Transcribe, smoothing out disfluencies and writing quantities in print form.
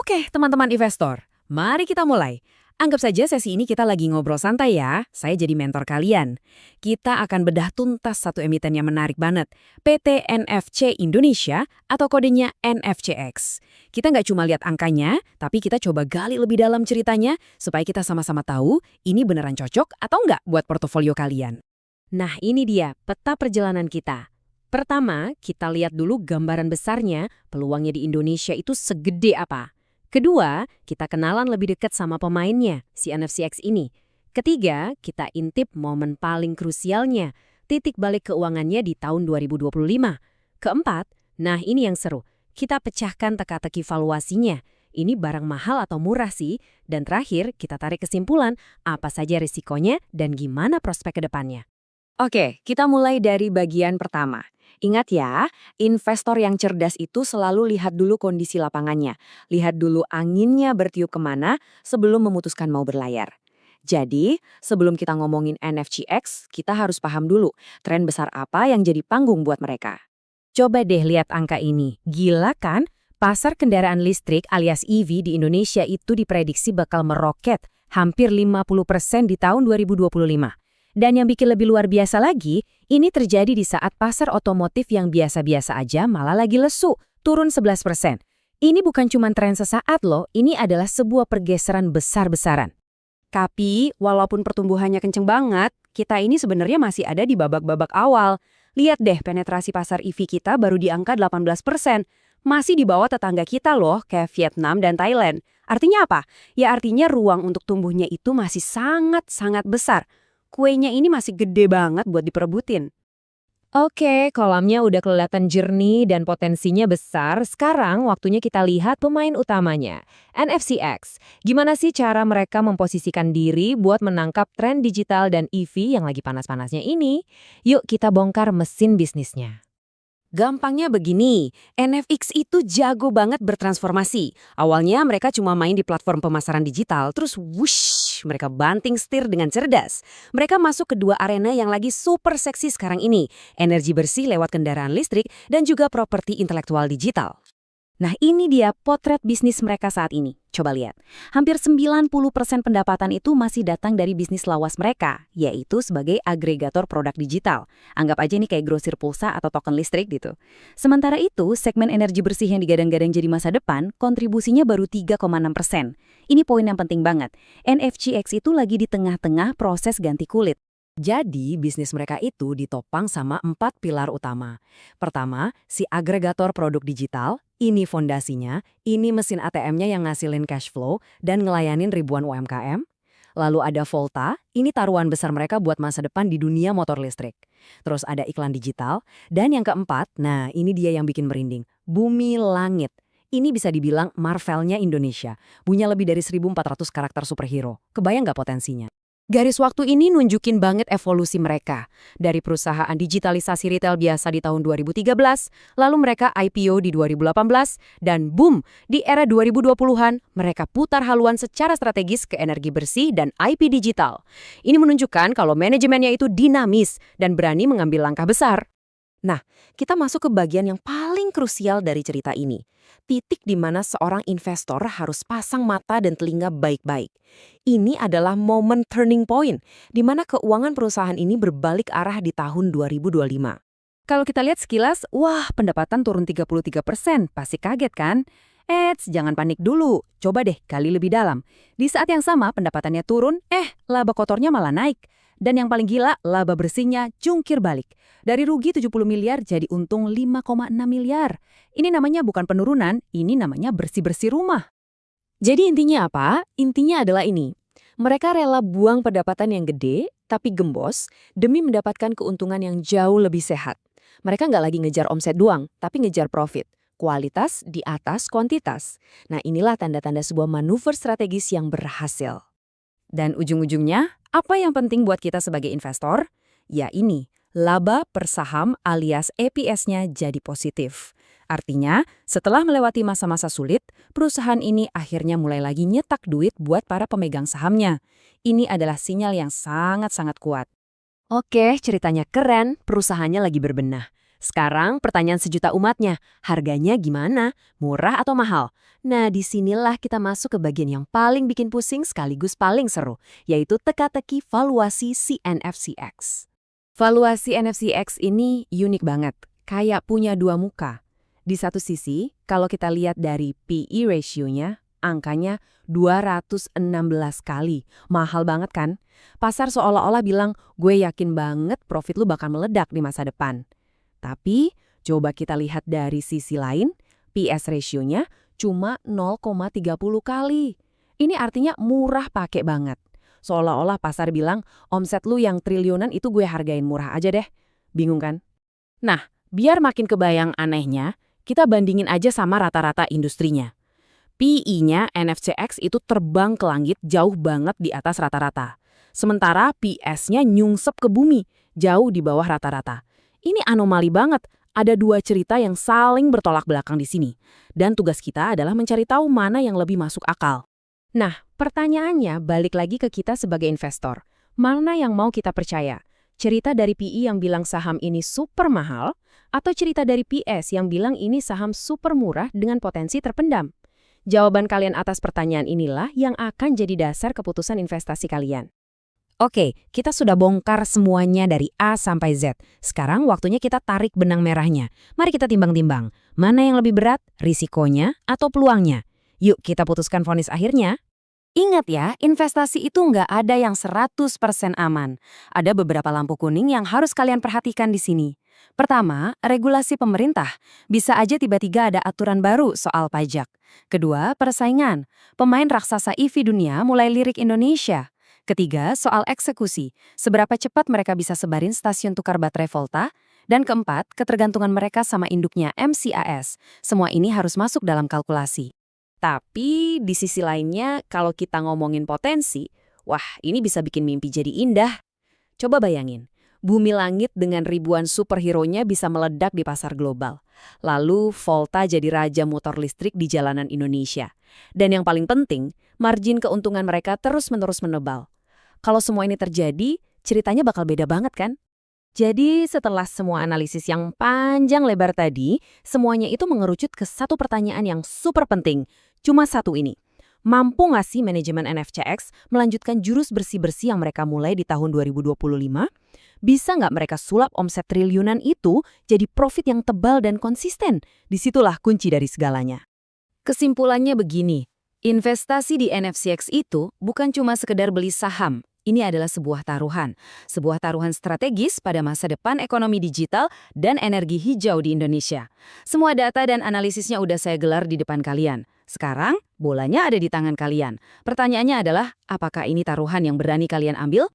Oke, teman-teman investor, mari kita mulai. Anggap saja sesi ini kita lagi ngobrol santai ya, saya jadi mentor kalian. Kita akan bedah tuntas satu emiten yang menarik banget, PT NFC Indonesia atau kodenya NFCX. Kita nggak cuma lihat angkanya, tapi kita coba gali lebih dalam ceritanya supaya kita sama-sama tahu ini beneran cocok atau nggak buat portofolio kalian. Nah ini dia peta perjalanan kita. Pertama, kita lihat dulu gambaran besarnya, peluangnya di Indonesia itu segede apa. Kedua, kita kenalan lebih dekat sama pemainnya, si NFCX ini. Ketiga, kita intip momen paling krusialnya, titik balik keuangannya di tahun 2025. Keempat, nah ini yang seru, kita pecahkan teka-teki valuasinya. Ini barang mahal atau murah sih? Dan terakhir, kita tarik kesimpulan apa saja risikonya dan gimana prospek ke depannya. Oke, kita mulai dari bagian pertama. Ingat ya, investor yang cerdas itu selalu lihat dulu kondisi lapangannya. Lihat dulu anginnya bertiup kemana sebelum memutuskan mau berlayar. Jadi, sebelum kita ngomongin NFCX, kita harus paham dulu tren besar apa yang jadi panggung buat mereka. Coba deh lihat angka ini. Gila kan? Pasar kendaraan listrik alias EV di Indonesia itu diprediksi bakal meroket hampir 50% di tahun 2025. Dan yang bikin lebih luar biasa lagi, ini terjadi di saat pasar otomotif yang biasa-biasa aja malah lagi lesu, turun 11%. Ini bukan cuma tren sesaat loh, ini adalah sebuah pergeseran besar-besaran. Tapi, walaupun pertumbuhannya kenceng banget, kita ini sebenarnya masih ada di babak-babak awal. Lihat deh, penetrasi pasar EV kita baru di angka 18%. Masih di bawah tetangga kita loh, kayak Vietnam dan Thailand. Artinya apa? Ya artinya ruang untuk tumbuhnya itu masih sangat-sangat besar. Kuenya ini masih gede banget buat diperebutin. Oke, kolamnya udah kelihatan jernih dan potensinya besar. Sekarang waktunya kita lihat pemain utamanya, NFCX. Gimana sih cara mereka memposisikan diri buat menangkap tren digital dan EV yang lagi panas-panasnya ini? Yuk kita bongkar mesin bisnisnya. Gampangnya begini, NFX itu jago banget bertransformasi. Awalnya mereka cuma main di platform pemasaran digital, terus wush, mereka banting setir dengan cerdas. Mereka masuk ke dua arena yang lagi super seksi sekarang ini, energi bersih lewat kendaraan listrik dan juga properti intelektual digital. Nah ini dia potret bisnis mereka saat ini. Coba lihat, hampir 90% pendapatan itu masih datang dari bisnis lawas mereka, yaitu sebagai agregator produk digital. Anggap aja nih kayak grosir pulsa atau token listrik gitu. Sementara itu, segmen energi bersih yang digadang-gadang jadi masa depan, kontribusinya baru 3,6%. Ini poin yang penting banget. NFCX itu lagi di tengah-tengah proses ganti kulit. Jadi, bisnis mereka itu ditopang sama 4 pilar utama. Pertama, si agregator produk digital, ini fondasinya, ini mesin ATM-nya yang ngasilin cash flow dan ngelayanin ribuan UMKM. Lalu ada Volta, ini taruhan besar mereka buat masa depan di dunia motor listrik. Terus ada iklan digital, dan yang keempat, nah ini dia yang bikin merinding, Bumi Langit. Ini bisa dibilang Marvel-nya Indonesia, punya lebih dari 1.400 karakter superhero. Kebayang nggak potensinya? Garis waktu ini nunjukin banget evolusi mereka. Dari perusahaan digitalisasi retail biasa di tahun 2013, lalu mereka IPO di 2018, dan boom, di era 2020-an, mereka putar haluan secara strategis ke energi bersih dan IP digital. Ini menunjukkan kalau manajemennya itu dinamis dan berani mengambil langkah besar. Nah, kita masuk ke bagian yang paling krusial dari cerita ini. Titik di mana seorang investor harus pasang mata dan telinga baik-baik. Ini adalah momen turning point, di mana keuangan perusahaan ini berbalik arah di tahun 2025. Kalau kita lihat sekilas, wah pendapatan turun 33%, pasti kaget kan? Jangan panik dulu, coba deh gali lebih dalam. Di saat yang sama pendapatannya turun, laba kotornya malah naik. Dan yang paling gila, laba bersihnya jungkir balik. Dari rugi 70 miliar jadi untung 5,6 miliar. Ini namanya bukan penurunan, ini namanya bersih-bersih rumah. Jadi intinya apa? Intinya adalah ini. Mereka rela buang pendapatan yang gede, tapi gembos, demi mendapatkan keuntungan yang jauh lebih sehat. Mereka nggak lagi ngejar omset doang, tapi ngejar profit. Kualitas di atas kuantitas. Nah inilah tanda-tanda sebuah manuver strategis yang berhasil. Dan ujung-ujungnya, apa yang penting buat kita sebagai investor? Ya ini, laba per saham alias EPS-nya jadi positif. Artinya, setelah melewati masa-masa sulit, perusahaan ini akhirnya mulai lagi nyetak duit buat para pemegang sahamnya. Ini adalah sinyal yang sangat-sangat kuat. Oke, ceritanya keren, perusahaannya lagi berbenah. Sekarang pertanyaan sejuta umatnya, harganya gimana? Murah atau mahal? Nah, disinilah kita masuk ke bagian yang paling bikin pusing sekaligus paling seru, yaitu teka-teki valuasi CNFCX. Valuasi NFCX ini unik banget, kayak punya dua muka. Di satu sisi, kalau kita lihat dari PE ratio-nya, angkanya 216 kali. Mahal banget kan? Pasar seolah-olah bilang, gue yakin banget profit lu bakal meledak di masa depan. Tapi, coba kita lihat dari sisi lain, PS ratio-nya cuma 0,30 kali. Ini artinya murah pakai banget. Seolah-olah pasar bilang, omset lu yang triliunan itu gue hargain murah aja deh. Bingung kan? Nah, biar makin kebayang anehnya, kita bandingin aja sama rata-rata industrinya. PE-nya NFCX itu terbang ke langit jauh banget di atas rata-rata. Sementara PS-nya nyungsep ke bumi, jauh di bawah rata-rata. Ini anomali banget, ada dua cerita yang saling bertolak belakang di sini. Dan tugas kita adalah mencari tahu mana yang lebih masuk akal. Nah, pertanyaannya balik lagi ke kita sebagai investor. Mana yang mau kita percaya? Cerita dari PE yang bilang saham ini super mahal, atau cerita dari PS yang bilang ini saham super murah dengan potensi terpendam? Jawaban kalian atas pertanyaan inilah yang akan jadi dasar keputusan investasi kalian. Oke, kita sudah bongkar semuanya dari A sampai Z. Sekarang waktunya kita tarik benang merahnya. Mari kita timbang-timbang. Mana yang lebih berat, risikonya atau peluangnya? Yuk kita putuskan vonis akhirnya. Ingat ya, investasi itu nggak ada yang 100% aman. Ada beberapa lampu kuning yang harus kalian perhatikan di sini. Pertama, regulasi pemerintah. Bisa aja tiba-tiba ada aturan baru soal pajak. Kedua, persaingan. Pemain raksasa EV dunia mulai lirik Indonesia. Ketiga, soal eksekusi. Seberapa cepat mereka bisa sebarin stasiun tukar baterai Volta. Dan keempat, ketergantungan mereka sama induknya MCAS. Semua ini harus masuk dalam kalkulasi. Tapi di sisi lainnya, kalau kita ngomongin potensi, wah ini bisa bikin mimpi jadi indah. Coba bayangin, bumi langit dengan ribuan superhero-nya bisa meledak di pasar global. Lalu Volta jadi raja motor listrik di jalanan Indonesia. Dan yang paling penting, margin keuntungan mereka terus-menerus menebal. Kalau semua ini terjadi, ceritanya bakal beda banget kan? Jadi setelah semua analisis yang panjang lebar tadi, semuanya itu mengerucut ke satu pertanyaan yang super penting. Cuma satu ini. Mampu nggak sih manajemen NFCX melanjutkan jurus bersih-bersih yang mereka mulai di tahun 2025? Bisa nggak mereka sulap omset triliunan itu jadi profit yang tebal dan konsisten? Disitulah kunci dari segalanya. Kesimpulannya begini, investasi di NFCX itu bukan cuma sekedar beli saham. Ini adalah sebuah taruhan strategis pada masa depan ekonomi digital dan energi hijau di Indonesia. Semua data dan analisisnya udah saya gelar di depan kalian. Sekarang, bolanya ada di tangan kalian. Pertanyaannya adalah, apakah ini taruhan yang berani kalian ambil?